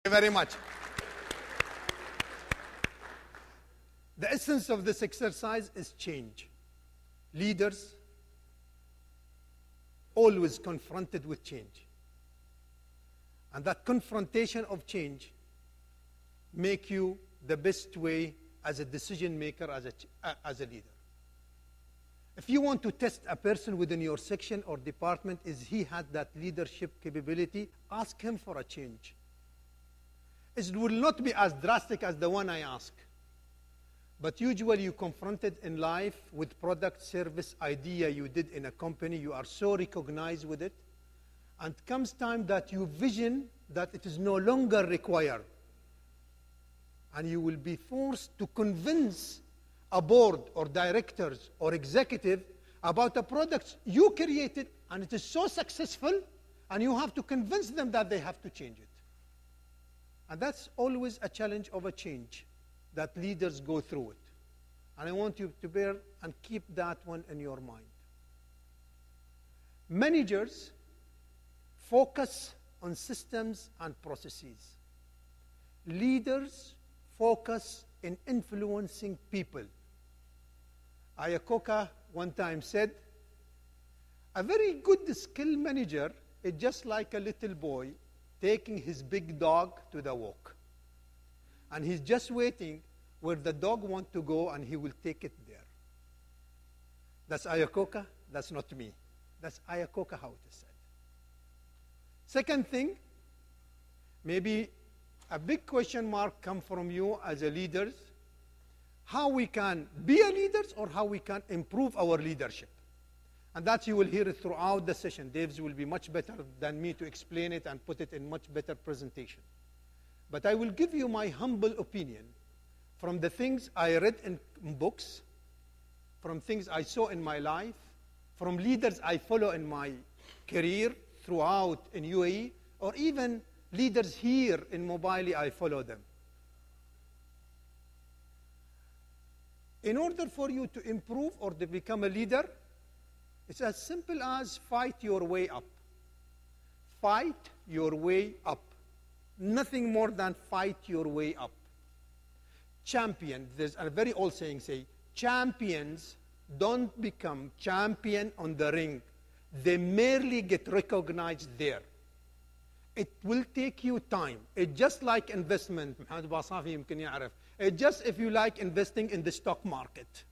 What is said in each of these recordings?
Very much. The essence of this exercise is change. Leaders always confronted with change. And that confrontation of change make you the best way as a decision maker, as a leader. If you want to test a person within your section or department, is he had that leadership capability, ask him for a change. It will not be as drastic as the one I ask. But usually you confronted in life with product, service, idea you did in a company, you are so recognized with it, and comes time that you vision that it is no longer required. And you will be forced to convince a board or directors or executive about a product you created, and it is so successful, and you have to convince them that they have to change it. And that's always a challenge of a change that leaders go through it. And I want you to bear and keep that one in your mind. Managers focus on systems and processes. Leaders focus in influencing people. Ayakoka one time said, a very good skill manager is just like a little boy taking his big dog to the walk. And he's just waiting where the dog wants to go, and he will take it there. That's Ayakoka. That's not me. That's Ayakoka how it is said. Second thing, maybe a big question mark come from you as a leaders, how we can be a leaders or how we can improve our leadership. And that you will hear it throughout the session. Dave's will be much better than me to explain it and put it in much better presentation. But I will give you my humble opinion from the things I read in books, from things I saw in my life, from leaders I follow in my career throughout in UAE, or even leaders here in Mobily, I follow them. In order for you to improve or to become a leader, it's as simple as fight your way up. Fight your way up. Nothing more than fight your way up. Champion, there's a very old saying, say, champions don't become champion on the ring. They merely get recognized there. It will take you time. It's just like investment. It's just if you like investing in the stock market.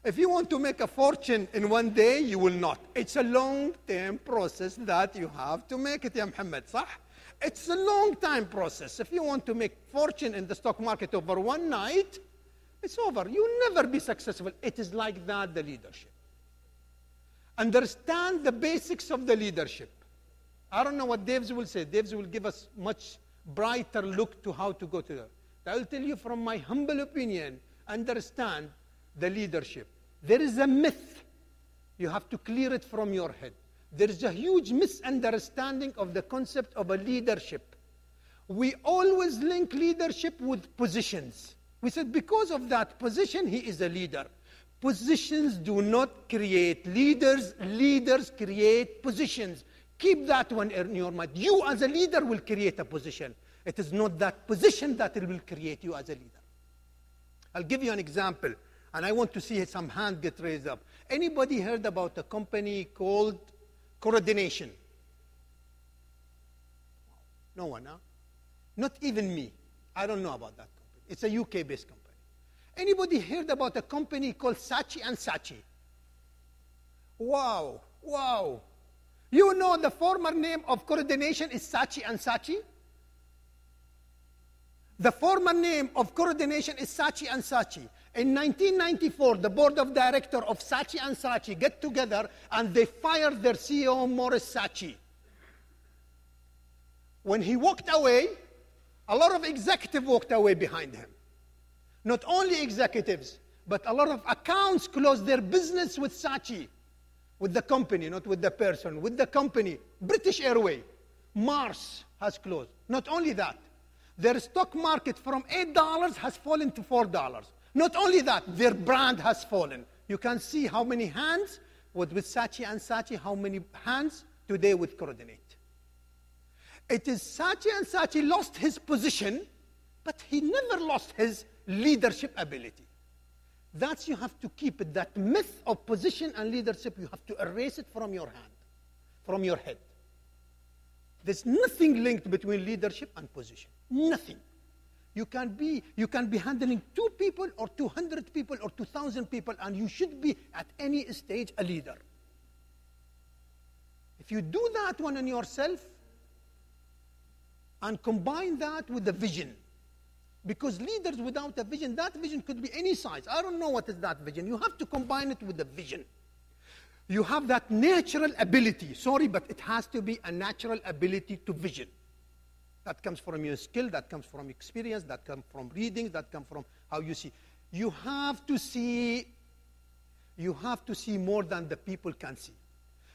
If you want to make a fortune in one day, you will not. It's a long-term process that you have to make it, Ya Muhammad, صح? It's a long-time process. If you want to make fortune in the stock market over one night, it's over. You'll never be successful. It is like that, the leadership. Understand the basics of the leadership. I don't know what Dave's will say. Dave's will give us much brighter look to how to go to that. I will tell you from my humble opinion, understand the leadership. There is a myth. You have to clear it from your head. There is a huge misunderstanding of the concept of a leadership. We always link leadership with positions. We said because of that position, he is a leader. Positions do not create leaders. Leaders create positions. Keep that one in your mind. You as a leader will create a position. It is not that position that will create you as a leader. I'll give you an example, and I want to see some hand get raised up. Anybody heard about a company called Coordination? No one, huh? Not even me. I don't know about that company. It's a UK-based company. Anybody heard about a company called Saatchi & Saatchi? Wow, wow. You know the former name of Coordination is Saatchi & Saatchi? The former name of Coordination is Saatchi & Saatchi. In 1994, the board of directors of Saatchi & Saatchi get together and they fired their CEO, Morris Saatchi. When he walked away, a lot of executives walked away behind him. Not only executives, but a lot of accounts closed their business with Saatchi, with the company, not with the person, with the company. British Airways, Mars has closed. Not only that, their stock market from $8 has fallen to $4. Not only that, their brand has fallen. You can see how many hands with Saatchi & Saatchi, how many hands today with Coordinate. It is Saatchi and Saatchi lost his position, but he never lost his leadership ability. That's you have to keep it. That myth of position and leadership, you have to erase it from your hand, from your head. There's nothing linked between leadership and position. Nothing. You can be handling 2 people or 200 people or 2,000 people, and you should be at any stage a leader. If you do that one on yourself and combine that with the vision, because leaders without a vision, that vision could be any size. I don't know what is that vision. You have to combine it with the vision. You have that natural ability. Sorry, but it has to be a natural ability to vision. That comes from your skill, that comes from experience, that comes from reading, that comes from how you see. You have to see more than the people can see.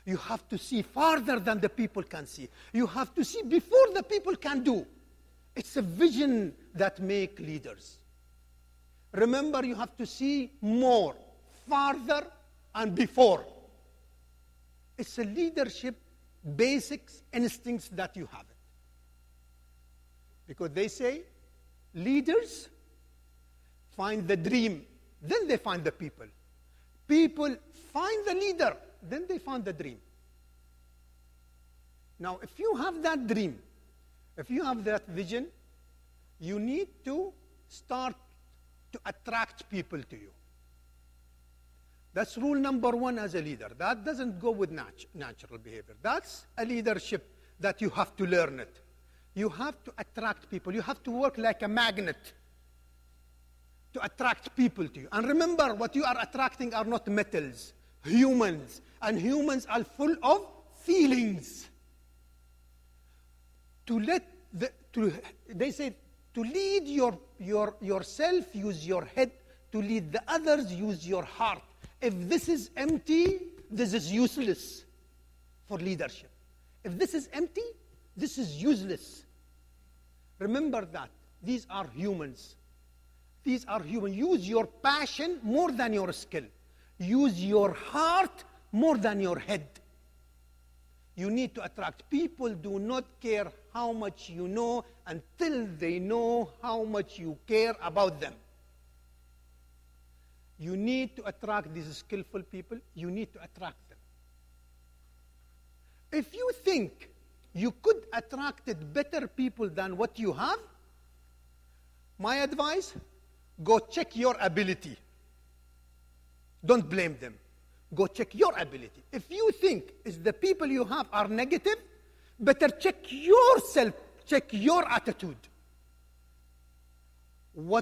You have to see farther than the people can see. You have to see before the people can do. It's a vision that makes leaders. Remember, you have to see more, farther, and before. It's a leadership basics, instincts that you have it. Because they say, leaders find the dream, then they find the people. People find the leader, then they find the dream. Now, if you have that dream, if you have that vision, you need to start to attract people to you. That's rule number 1 as a leader. That doesn't go with natural behavior. That's a leadership that you have to learn it. You have to attract people. You have to work like a magnet to attract people to you. And remember, what you are attracting are not metals, humans. And humans are full of feelings. They say, to lead yourself, use your head. To lead the others, use your heart. If this is empty, this is useless for leadership. If this is empty, this is useless. Remember that. These are humans. These are human. Use your passion more than your skill. Use your heart more than your head. You need to attract. People do not care how much you know until they know how much you care about them. You need to attract these skillful people. You need to attract them. If you think you could attract better people than what you have, my advice, go check your ability. Don't blame them. Go check your ability. If you think is the people you have are negative, better check yourself, check your attitude. Who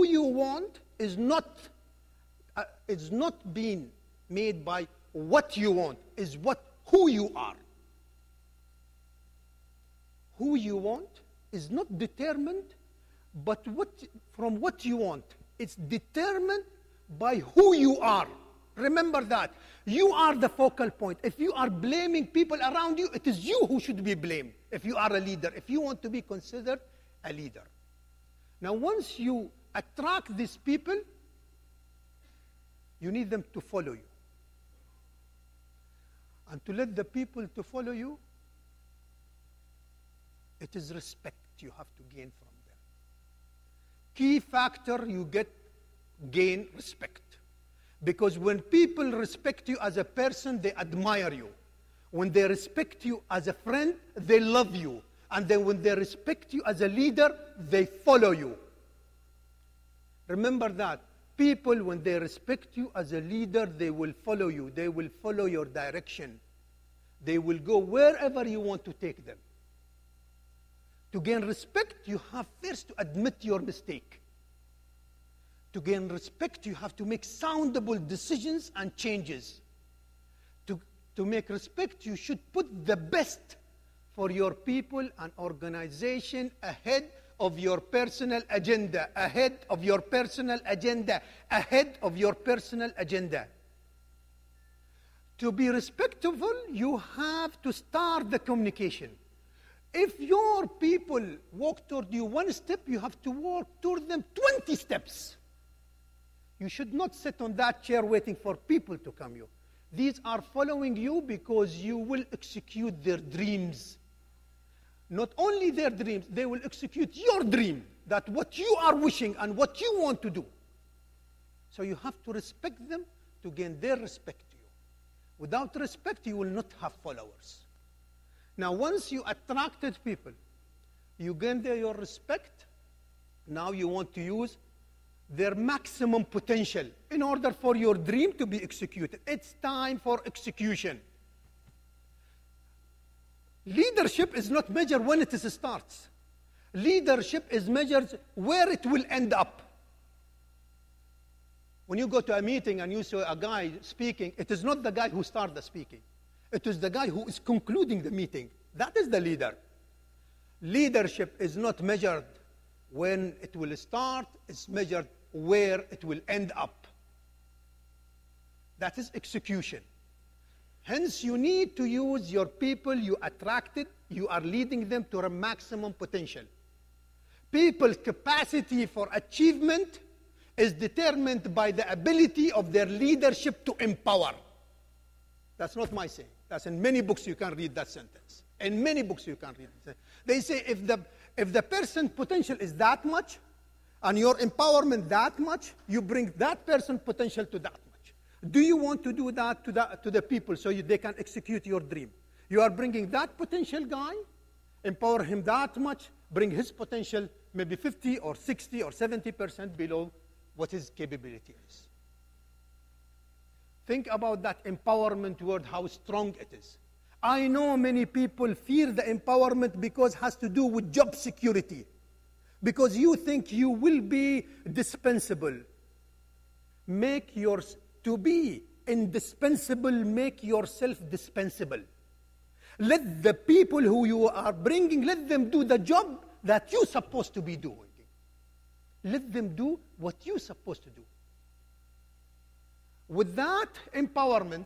you want is not being made by what you want, is who you are. Who you want is not determined but from what you want. It's determined by who you are. Remember that. You are the focal point. If you are blaming people around you, it is you who should be blamed if you are a leader, if you want to be considered a leader. Now, once you attract these people, you need them to follow you. And to let the people to follow you, it is respect you have to gain from them. Key factor you gain respect. Because when people respect you as a person, they admire you. When they respect you as a friend, they love you. And then when they respect you as a leader, they follow you. Remember that. People, when they respect you as a leader, they will follow you. They will follow your direction. They will go wherever you want to take them. To gain respect, you have first to admit your mistake. To gain respect, you have to make soundable decisions and changes. To make respect, you should put the best for your people and organization ahead of your personal agenda, ahead of your personal agenda, ahead of your personal agenda. To be respectful, you have to start the communication. If your people walk toward you one step, you have to walk toward them 20 steps. You should not sit on that chair waiting for people to come you. These are following you because you will execute their dreams. Not only their dreams, they will execute your dream, that what you are wishing and what you want to do. So you have to respect them to gain their respect to you. Without respect, you will not have followers. Now, once you attracted people, you gain your respect, now you want to use their maximum potential in order for your dream to be executed. It's time for execution. Leadership is not measured when it starts. Leadership is measured where it will end up. When you go to a meeting and you see a guy speaking, it is not the guy who started the speaking. It is the guy who is concluding the meeting. That is the leader. Leadership is not measured when it will start, it's measured where it will end up. That is execution. Hence, you need to use your people you attracted, you are leading them to a maximum potential. People's capacity for achievement is determined by the ability of their leadership to empower. That's not my saying. That's in many books you can read that sentence. In many books you can read it. They say if the person's potential is that much, and your empowerment that much, you bring that person's potential to that much. Do you want to do that to the people so they can execute your dream? You are bringing that potential guy, empower him that much, bring his potential maybe 50 or 60 or 70% below what his capability is. Think about that empowerment word, how strong it is. I know many people fear the empowerment because it has to do with job security. Because you think you will be dispensable. To be indispensable, make yourself dispensable. Let the people who you are bringing, let them do the job that you're supposed to be doing. Let them do what you're supposed to do. With that empowerment,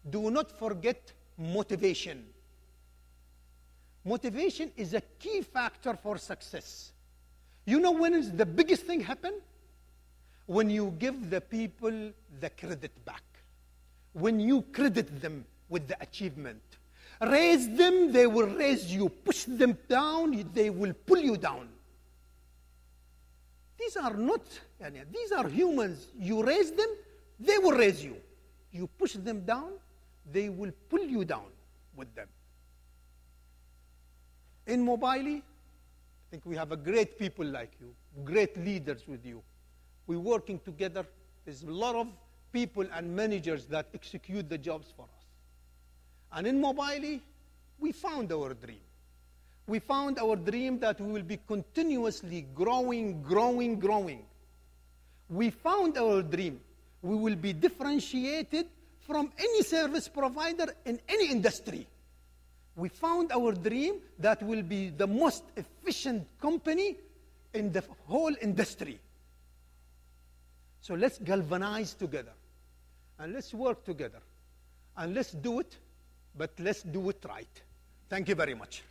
do not forget motivation. Motivation is a key factor for success. You know when is the biggest thing happen? When you give the people the credit back. When you credit them with the achievement. Raise them, they will raise you. Push them down, they will pull you down. These are humans. You raise them, they will raise you. You push them down, they will pull you down with them. In Mobily, I think we have a great people like you, great leaders with you. We're working together. There's a lot of people and managers that execute the jobs for us. And in Mobily, we found our dream. We found our dream that we will be continuously growing. We found our dream. We will be differentiated from any service provider in any industry. We found our dream that will be the most efficient company in the whole industry. So let's galvanize together. And let's work together. And let's do it, but let's do it right. Thank you very much.